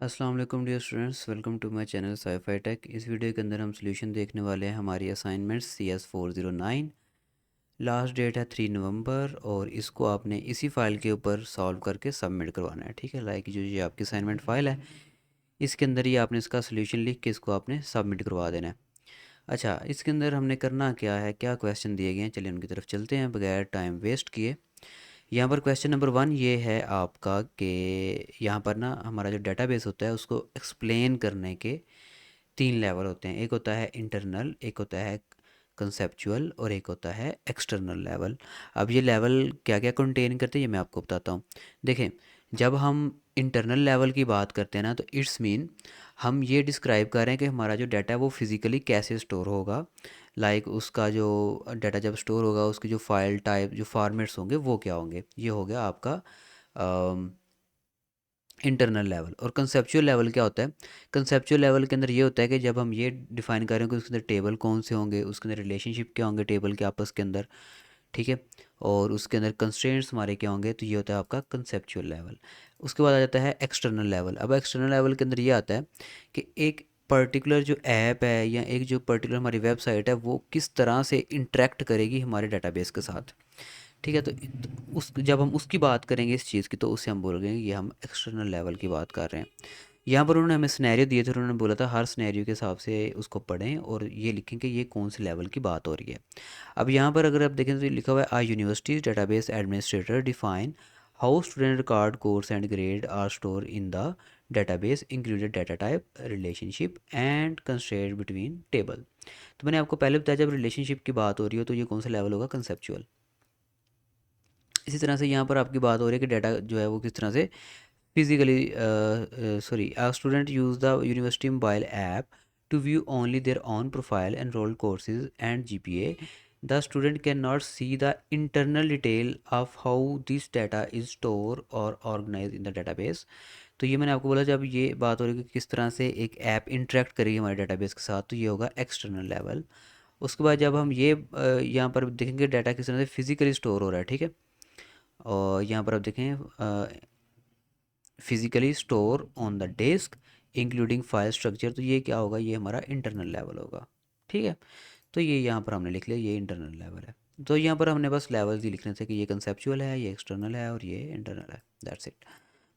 अस्सलाम वालेकुम dear students, welcome to my channel SciFi Tech. इस वीडियो के अंदर हम सॉल्यूशन देखने वाले हैं हमारी असाइनमेंट CS409। लास्ट डेट है 3 नवंबर और इसको आपने इसी फाइल के ऊपर सॉल्व करके सबमिट करवाना है। ठीक है, लाइक जो ये आपकी असाइनमेंट फ़ाइल है इसके अंदर ही आपने इसका सॉल्यूशन लिख के इसको आपने सबमिट करवा देना है। अच्छा, इसके अंदर हमने करना क्या है, क्या क्वेश्चन दिए गए हैं, चलिए उनकी तरफ चलते हैं बगैर टाइम वेस्ट किए। यहाँ पर क्वेश्चन नंबर 1 ये है आपका कि यहाँ पर ना हमारा जो डेटाबेस होता है उसको एक्सप्लेन करने के 3 लेवल होते हैं। एक होता है इंटरनल, एक होता है कंसेप्चुअल और एक होता है एक्सटर्नल लेवल। अब ये लेवल क्या क्या कंटेन करते हैं ये मैं आपको बताता हूँ। देखें, जब हम इंटरनल लेवल की बात करते हैं ना तो इट्स मीन हम ये डिस्क्राइब कर रहे हैं कि हमारा जो डाटा है वो फिज़िकली कैसे स्टोर होगा। लाइक उसका जो डाटा जब स्टोर होगा उसकी जो फाइल टाइप जो फॉर्मेट्स होंगे वो क्या होंगे। ये हो गया आपका इंटरनल लेवल। और कंसेप्चुअल लेवल क्या होता है? कंसेप्चुअल लेवल के अंदर ये होता है कि जब हम ये डिफाइन करें कि उसके अंदर टेबल कौन से होंगे, उसके अंदर रिलेशनशिप क्या होंगे टेबल के आपस के अंदर, ठीक है, और उसके अंदर कंस्ट्रेंट्स हमारे क्या होंगे, तो ये होता है आपका कंसेप्चुअल लेवल। उसके बाद आ जाता है एक्सटर्नल लेवल। अब एक्सटर्नल लेवल के अंदर ये आता है कि एक पर्टिकुलर जो ऐप है या एक जो पर्टिकुलर हमारी वेबसाइट है वो किस तरह से इंटरेक्ट करेगी हमारे डाटाबेस के साथ। ठीक है, तो उस जब हम उसकी बात करेंगे इस चीज़ की तो उससे हम बोलेंगे ये हम एक्सटर्नल लेवल की बात कर रहे हैं। यहाँ पर उन्होंने हमें सिनेरियो दिए थे, उन्होंने बोला था हर सिनेरियो के हिसाब से उसको पढ़ें और ये लिखें कि ये कौन से लेवल की बात हो रही है। अब यहाँ पर अगर आप देखें तो ये लिखा हुआ है a university's database administrator define how student record course and grade are store in the database included data type relationship and constraint between table. तो मैंने आपको पहले बताया जब रिलेशनशिप की बात हो रही हो तो ये कौन सा लेवल होगा, कंसेप्चुअल। इसी तरह से यहाँ पर आपकी बात हो रही है कि डाटा जो है वो किस तरह से physically sorry a student use the university mobile app to view only their own profile enrolled courses and GPA. The student cannot see the internal detail of how this data is stored or organized in the database. तो ये मैंने आपको बोला जब ये बात हो रही है कि किस तरह से एक ऐप इंटरेक्ट करेगी हमारे डाटाबेस के साथ तो ये होगा एक्सटर्नल लेवल। उसके बाद जब हम ये यहाँ पर देखेंगे डाटा किस तरह से फिजिकली स्टोर हो रहा है, ठीक है, और यहाँ पर आप देखें physically store on the disk including file structure, तो ये क्या होगा, ये हमारा इंटरनल लेवल होगा। ठीक है, तो ये यहाँ पर हमने लिख लिया ये इंटरनल लेवल है। तो यहाँ पर हमने बस लेवल्स ही लिखने थे कि ये कंसेप्चुअल है, ये एक्सटर्नल है और ये इंटरनल है, दैट्स इट।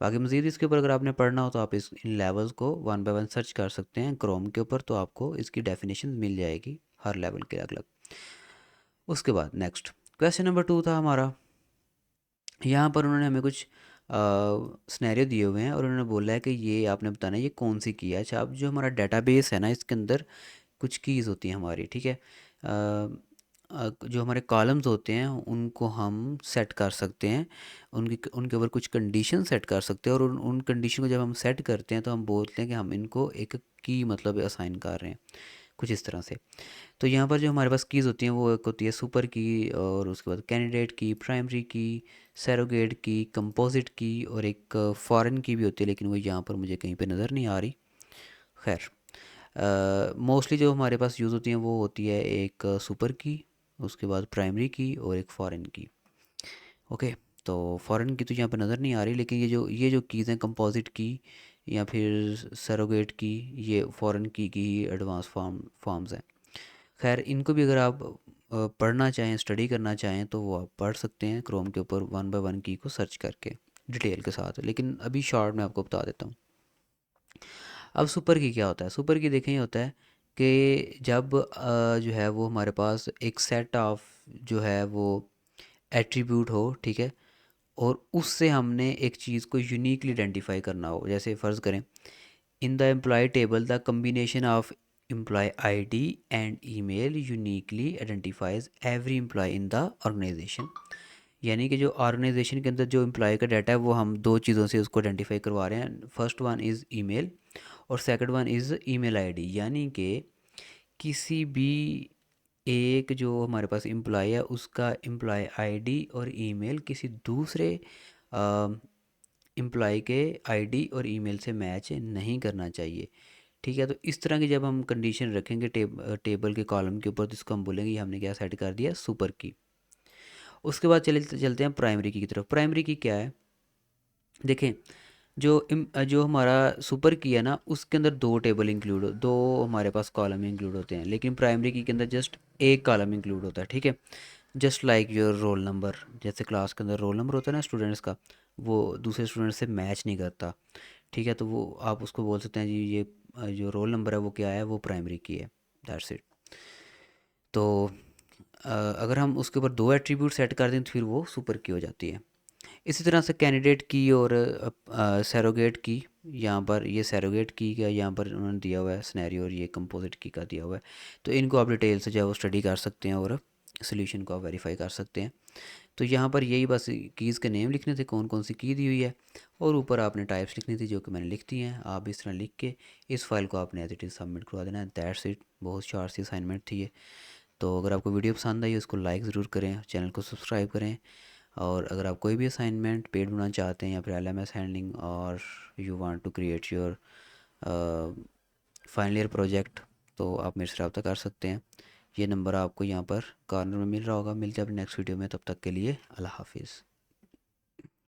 बाकी मज़ीद इसके ऊपर अगर आपने पढ़ना हो तो आप इस इन लेवल्स को वन बाय वन सर्च कर सकते हैं क्रोम के ऊपर, तो आपको इसकी डेफिनेशन मिल जाएगी हर लेवल के अलग अलग। उसके बाद नेक्स्ट क्वेश्चन नंबर 2 था हमारा। यहाँ पर उन्होंने हमें कुछ सिनेरियो दिए हुए हैं और उन्होंने बोला है कि ये आपने बताना है ये कौन सी की है। अच्छा, अब जो हमारा डेटाबेस है ना इसके अंदर कुछ कीज़ होती हैं हमारी, ठीक है, जो हमारे कॉलम्स होते हैं उनको हम सेट कर सकते हैं, उनकी उनके ऊपर कुछ कंडीशन सेट कर सकते हैं और उन कंडीशन को जब हम सेट करते हैं तो हम बोलते हैं कि हम इनको एक की मतलब असाइन कर रहे हैं, कुछ इस तरह से। तो यहाँ पर जो हमारे पास कीज़ होती हैं वो एक होती है सुपर की और उसके बाद कैंडिडेट की, प्राइमरी की, सैरोगेट की, कंपोजिट की और एक फॉरेन की भी होती है लेकिन वो यहाँ पर मुझे कहीं पे नज़र नहीं आ रही। खैर, मोस्टली जो हमारे पास यूज़ होती हैं वो होती है एक सुपर की, उसके बाद प्राइमरी की और एक फॉरेन की। ओके, तो फॉरेन की तो यहाँ पर नज़र नहीं आ रही लेकिन ये जो कीज़ हैं कंपोजिट की या फिर सैरोगेट की, ये फॉरेन की ही एडवांस फॉर्म्स हैं। खैर, इनको भी अगर आप पढ़ना चाहें, स्टडी करना चाहें तो वो आप पढ़ सकते हैं क्रोम के ऊपर वन बाय वन की को सर्च करके डिटेल के साथ, लेकिन अभी शॉर्ट में आपको बता देता हूँ। अब सुपर की क्या होता है? सुपर की देखें ये होता है कि जब जो है वो हमारे पास एक सेट ऑफ जो है वो एट्रीब्यूट हो, ठीक है, और उससे हमने एक चीज़ को यूनिकली आइडेंटिफाई करना हो। जैसे फ़र्ज़ करें in the employ table the combination of employ ID and email uniquely identifies every employ in the organisation. यानी कि जो ऑर्गेनाइजेशन के अंदर जो एम्प्लॉय का डाटा है वो हम दो चीज़ों से उसको आइडेंटिफाई करवा रहे हैं। फर्स्ट वन इज़ ईमेल और second one is email ID. यानी कि किसी भी एक जो हमारे पास एम्प्लॉय है उसका एम्प्लॉय आईडी और ईमेल किसी दूसरे एम्प्लॉय के आईडी और ईमेल से मैच नहीं करना चाहिए। ठीक है, तो इस तरह की जब हम कंडीशन रखेंगे टेबल के कॉलम के ऊपर तो इसको हम बोलेंगे ये हमने क्या सेट कर दिया, सुपर की। उसके बाद चलते हैं प्राइमरी की तरफ। प्राइमरी की क्या है, देखें, जो हमारा सुपर की है ना, उसके अंदर दो टेबल इंक्लूड, दो हमारे पास कॉलम इंक्लूड होते हैं, लेकिन प्राइमरी की के अंदर जस्ट एक कॉलम इंक्लूड होता है, ठीक है। Just like your roll number, जैसे क्लास के अंदर रोल नंबर होता है ना स्टूडेंट्स का, वो दूसरे स्टूडेंट से मैच नहीं करता, ठीक है। तो वो आप उसको बोल सकते हैं जी, ये जो रोल नंबर है वो क्या है, वो प्राइमरी की है, दैट्स इट। तो अगर हम उसके ऊपर दो एट्रीब्यूट सेट कर दें तो फिर वो सुपर की हो जाती है। इसी तरह से कैंडिडेट की और सैरोगेट की, यहाँ पर ये सैरोगेट की का यहाँ पर उन्होंने दिया हुआ है सिनेरियो, और ये कंपोजिट की का दिया हुआ है। तो इनको आप डिटेल से जो है वो स्टडी कर सकते हैं और सोल्यूशन को आप वेरीफाई कर सकते हैं। तो यहाँ पर यही बस कीज़ के नेम लिखने थे, कौन कौन सी की दी हुई है, और ऊपर आपने टाइप्स लिखनी थी जो कि मैंने लिख दी हैं। आप इस तरह लिख के इस फाइल को आपने एज इट इज़ सबमिट करवा देना है, दैट्स इट। बहुत शार्ट सी असाइनमेंट थी ये। तो अगर आपको वीडियो पसंद आई उसको लाइक ज़रूर करें, चैनल को सब्सक्राइब करें। और अगर आप कोई भी असाइनमेंट पेड बनाना चाहते हैं या फिर LMS हैंडलिंग, और you want to create your final year project, तो आप मेरे से रब्ता कर सकते हैं। ये नंबर आपको यहाँ पर कॉर्नर में मिल रहा होगा। मिलते हैं अपने नेक्स्ट वीडियो में, तब तक के लिए अल्लाह हाफिज़।